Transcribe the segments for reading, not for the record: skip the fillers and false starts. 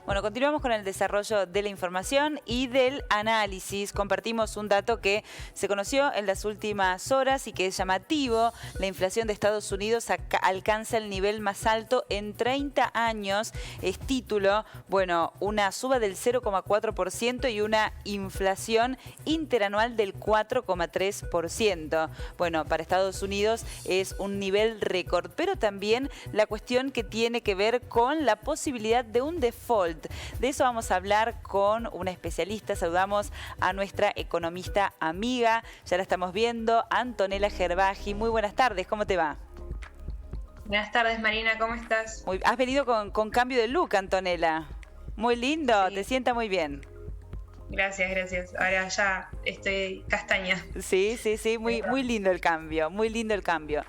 Bueno, continuamos con el desarrollo de la información y del análisis. Compartimos un dato que se conoció en las últimas horas y que es llamativo. La inflación de Estados Unidos alcanza el nivel más alto en 30 años. Es título, bueno, una suba del 0,4% y una inflación interanual del 4,3%. Bueno, para Estados Unidos es un nivel récord, pero también la cuestión que tiene que ver con la posibilidad de un default. De eso vamos a hablar con una especialista. Saludamos a nuestra economista amiga, ya la estamos viendo, Antonella Gerbaji. Muy buenas tardes, ¿cómo te va? Buenas tardes, Marina, ¿cómo estás? Has venido con cambio de look, Antonella. Muy lindo, sí. Te sienta muy bien. Gracias, gracias. Ahora ya estoy castaña. Sí, muy lindo el cambio, muy lindo el cambio.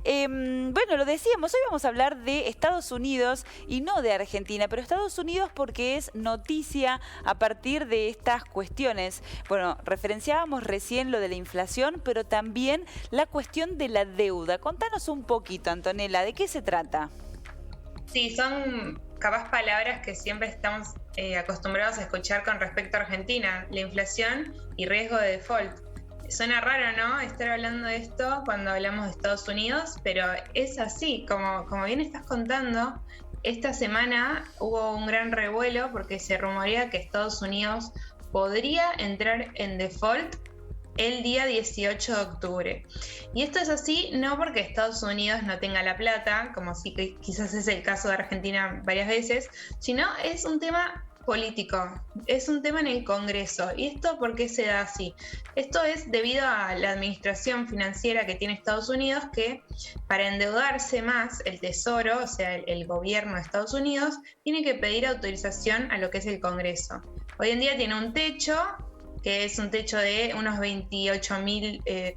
Bueno, lo decíamos, hoy vamos a hablar de Estados Unidos y no de Argentina, pero Estados Unidos porque es noticia a partir de estas cuestiones. Bueno, referenciábamos recién lo de la inflación, pero también la cuestión de la deuda. Contanos un poquito, Antonella, ¿de qué se trata? Sí, son capaz palabras que siempre estamos acostumbrados a escuchar con respecto a Argentina, la inflación y riesgo de default. Suena raro, ¿no?, estar hablando de esto cuando hablamos de Estados Unidos, pero es así, como bien estás contando. Esta semana hubo un gran revuelo porque se rumorea que Estados Unidos podría entrar en default el día 18 de octubre. Y esto es así no porque Estados Unidos no tenga la plata, como sí que quizás es el caso de Argentina varias veces, sino es un tema político, es un tema en el Congreso. ¿Y esto por qué se da así? Esto es debido a la administración financiera que tiene Estados Unidos, que para endeudarse más, el Tesoro, o sea, el gobierno de Estados Unidos, tiene que pedir autorización a lo que es el Congreso. Hoy en día tiene un techo, que es un techo de unos 28.000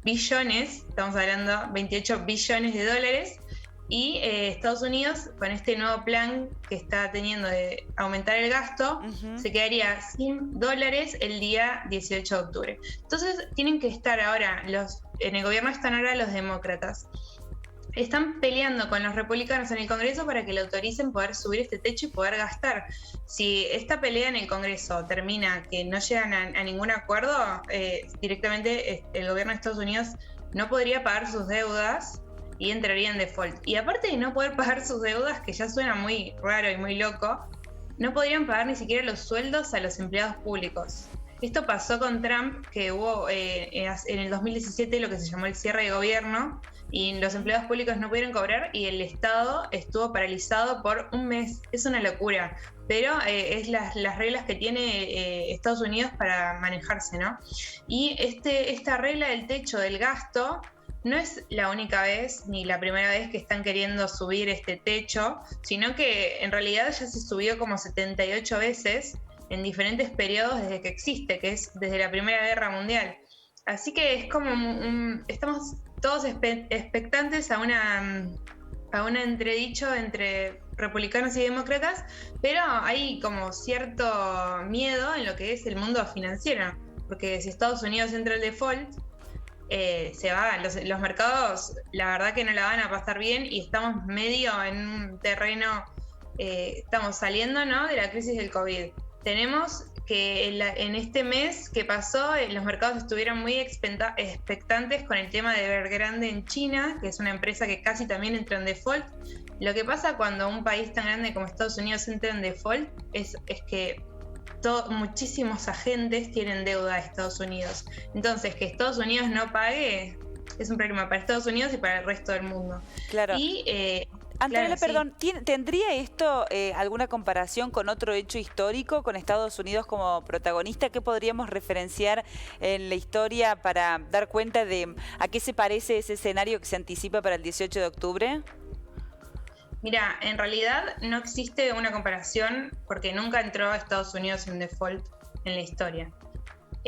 billones, estamos hablando 28 billones de dólares, y Estados Unidos, con este nuevo plan que está teniendo de aumentar el gasto, se quedaría sin dólares el día 18 de octubre. Entonces tienen que estar ahora, en el gobierno están ahora los demócratas. Están peleando con los republicanos en el Congreso para que le autoricen poder subir este techo y poder gastar. Si esta pelea en el Congreso termina que no llegan a ningún acuerdo, directamente el gobierno de Estados Unidos no podría pagar sus deudas y entraría en default. Y aparte de no poder pagar sus deudas, que ya suena muy raro y muy loco, no podrían pagar ni siquiera los sueldos a los empleados públicos. Esto pasó con Trump, que hubo en el 2017 lo que se llamó el cierre de gobierno, y los empleados públicos no pudieron cobrar y el Estado estuvo paralizado por un mes. Es una locura, pero es las reglas que tiene Estados Unidos para manejarse, ¿no? Y esta regla del techo del gasto no es la única vez ni la primera vez que están queriendo subir este techo, sino que en realidad ya se subió como 78 veces en diferentes periodos desde que existe, que es desde la Primera Guerra Mundial. Así que es como estamos todos expectantes a un entredicho entre republicanos y demócratas, pero hay como cierto miedo en lo que es el mundo financiero, porque si Estados Unidos entra al default, se va, los mercados la verdad que no la van a pasar bien y estamos medio en un terreno, estamos saliendo, ¿no?, de la crisis del COVID. Tenemos que en este mes que pasó, los mercados estuvieron muy expectantes con el tema de Evergrande en China, que es una empresa que casi también entra en default. Lo que pasa cuando un país tan grande como Estados Unidos entra en default es que muchísimos agentes tienen deuda a Estados Unidos. Entonces, que Estados Unidos no pague es un problema para Estados Unidos y para el resto del mundo. Claro. Y Antonella, claro, perdón, ¿tendría esto alguna comparación con otro hecho histórico, con Estados Unidos como protagonista? ¿Qué podríamos referenciar en la historia para dar cuenta de a qué se parece ese escenario que se anticipa para el 18 de octubre? Mira, en realidad no existe una comparación porque nunca entró a Estados Unidos en default en la historia.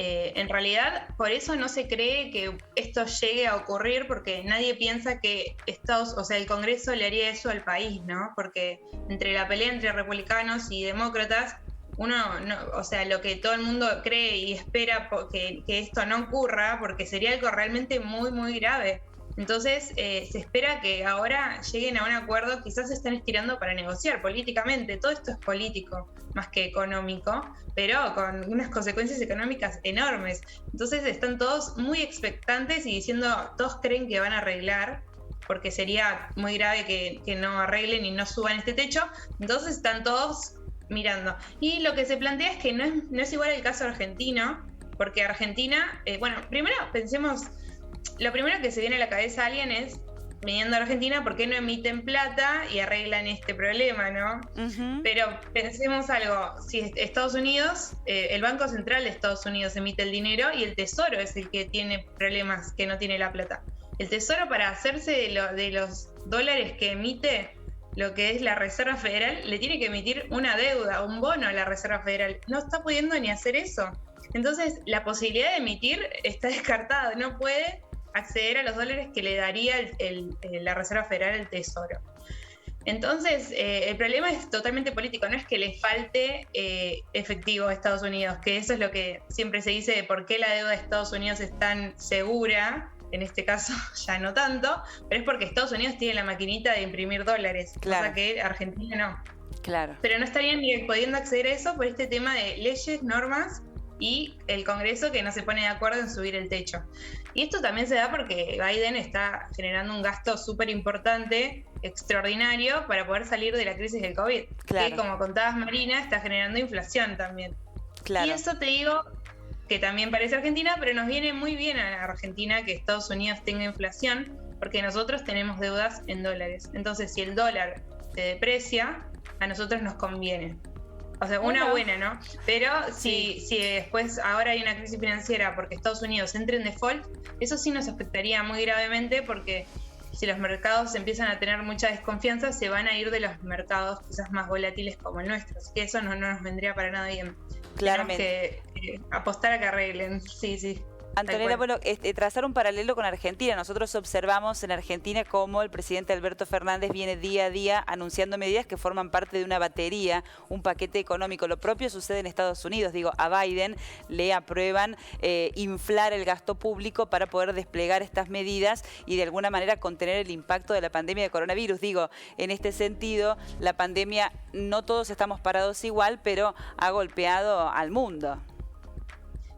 En realidad, por eso no se cree que esto llegue a ocurrir, porque nadie piensa que el Congreso le haría eso al país, ¿no? Porque entre la pelea entre republicanos y demócratas, lo que todo el mundo cree y espera que esto no ocurra, porque sería algo realmente muy, muy grave. Entonces, se espera que ahora lleguen a un acuerdo, quizás se están estirando para negociar políticamente. Todo esto es político, más que económico, pero con unas consecuencias económicas enormes. Entonces, están todos muy expectantes y diciendo, todos creen que van a arreglar, porque sería muy grave que no arreglen y no suban este techo. Entonces, están todos mirando. Y lo que se plantea es que no es igual el caso argentino, porque Argentina, primero pensemos, lo primero que se viene a la cabeza a alguien es, viniendo a Argentina, ¿por qué no emiten plata y arreglan este problema, no? Uh-huh. Pero pensemos algo, si Estados Unidos, el Banco Central de Estados Unidos emite el dinero y el Tesoro es el que tiene problemas, que no tiene la plata. El Tesoro, para hacerse de los dólares que emite, lo que es la Reserva Federal, le tiene que emitir una deuda, un bono a la Reserva Federal. No está pudiendo ni hacer eso. Entonces, la posibilidad de emitir está descartada, no puede acceder a los dólares que le daría la Reserva Federal al Tesoro. Entonces, el problema es totalmente político, no es que le falte efectivo a Estados Unidos, que eso es lo que siempre se dice de por qué la deuda de Estados Unidos es tan segura. En este caso ya no tanto, pero es porque Estados Unidos tiene la maquinita de imprimir dólares, claro, cosa que Argentina no. Claro. Pero no estarían ni pudiendo acceder a eso por este tema de leyes, normas y el Congreso que no se pone de acuerdo en subir el techo. Y esto también se da porque Biden está generando un gasto súper importante, extraordinario, para poder salir de la crisis del COVID. Claro. Que, como contabas, Marina, está generando inflación también. Claro. Y eso te digo que también parece Argentina, pero nos viene muy bien a Argentina que Estados Unidos tenga inflación, porque nosotros tenemos deudas en dólares. Entonces, si el dólar se deprecia, a nosotros nos conviene. O sea, una buena, ¿no? Pero si después ahora hay una crisis financiera porque Estados Unidos entre en default, eso sí nos afectaría muy gravemente, porque si los mercados empiezan a tener mucha desconfianza, se van a ir de los mercados quizás más volátiles como el nuestro. Así que eso no nos vendría para nada bien. Claramente. Tenemos que apostar a que arreglen. Sí. Antonella, bueno, trazar un paralelo con Argentina. Nosotros observamos en Argentina cómo el presidente Alberto Fernández viene día a día anunciando medidas que forman parte de una batería, un paquete económico. Lo propio sucede en Estados Unidos. Digo, a Biden le aprueban inflar el gasto público para poder desplegar estas medidas y de alguna manera contener el impacto de la pandemia de coronavirus. Digo, en este sentido, la pandemia, no todos estamos parados igual, pero ha golpeado al mundo.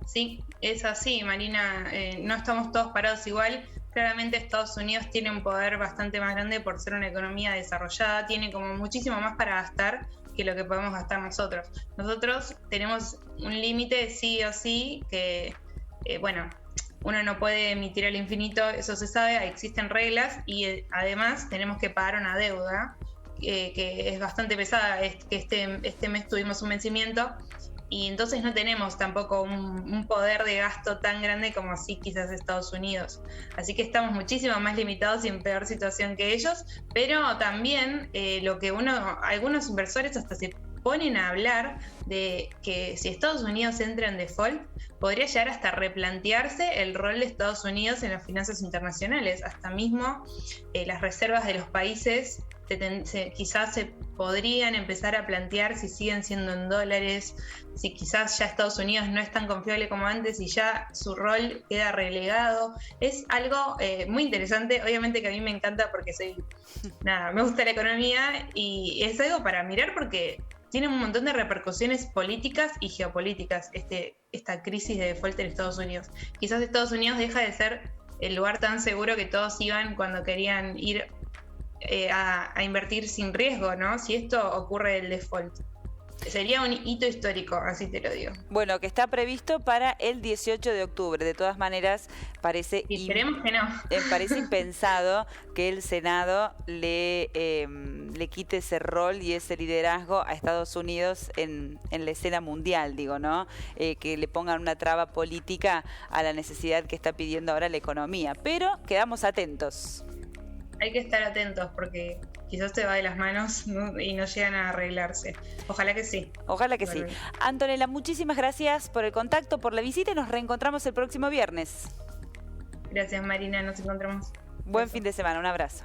Sí, es así, Marina, no estamos todos parados igual. Claramente Estados Unidos tiene un poder bastante más grande por ser una economía desarrollada, tiene como muchísimo más para gastar que lo que podemos gastar nosotros. Nosotros tenemos un límite sí o sí, que uno no puede emitir al infinito, eso se sabe, existen reglas y además tenemos que pagar una deuda que es bastante pesada, que este mes tuvimos un vencimiento. Y entonces no tenemos tampoco un poder de gasto tan grande como sí quizás Estados Unidos. Así que estamos muchísimo más limitados y en peor situación que ellos, pero también algunos inversores hasta se ponen a hablar de que si Estados Unidos entra en default, podría llegar hasta replantearse el rol de Estados Unidos en las finanzas internacionales. Hasta mismo las reservas de los países quizás se podrían empezar a plantear si siguen siendo en dólares, si quizás ya Estados Unidos no es tan confiable como antes y ya su rol queda relegado. Es algo muy interesante, obviamente que a mí me encanta porque me gusta la economía y es algo para mirar porque tiene un montón de repercusiones políticas y geopolíticas esta crisis de default en Estados Unidos. Quizás Estados Unidos deja de ser el lugar tan seguro que todos iban cuando querían ir a invertir sin riesgo, ¿no? Si esto ocurre el default. Sería un hito histórico, así te lo digo. Bueno, que está previsto para el 18 de octubre. De todas maneras, parece esperemos que no. Parece impensado que el Senado le quite ese rol y ese liderazgo a Estados Unidos en la escena mundial, digo, ¿no? Que le pongan una traba política a la necesidad que está pidiendo ahora la economía. Pero quedamos atentos. Hay que estar atentos porque quizás se va de las manos y no llegan a arreglarse. Ojalá que sí. Ojalá que sí. Antonella, muchísimas gracias por el contacto, por la visita y nos reencontramos el próximo viernes. Gracias, Marina. Nos encontramos. Buen fin de semana. Un abrazo.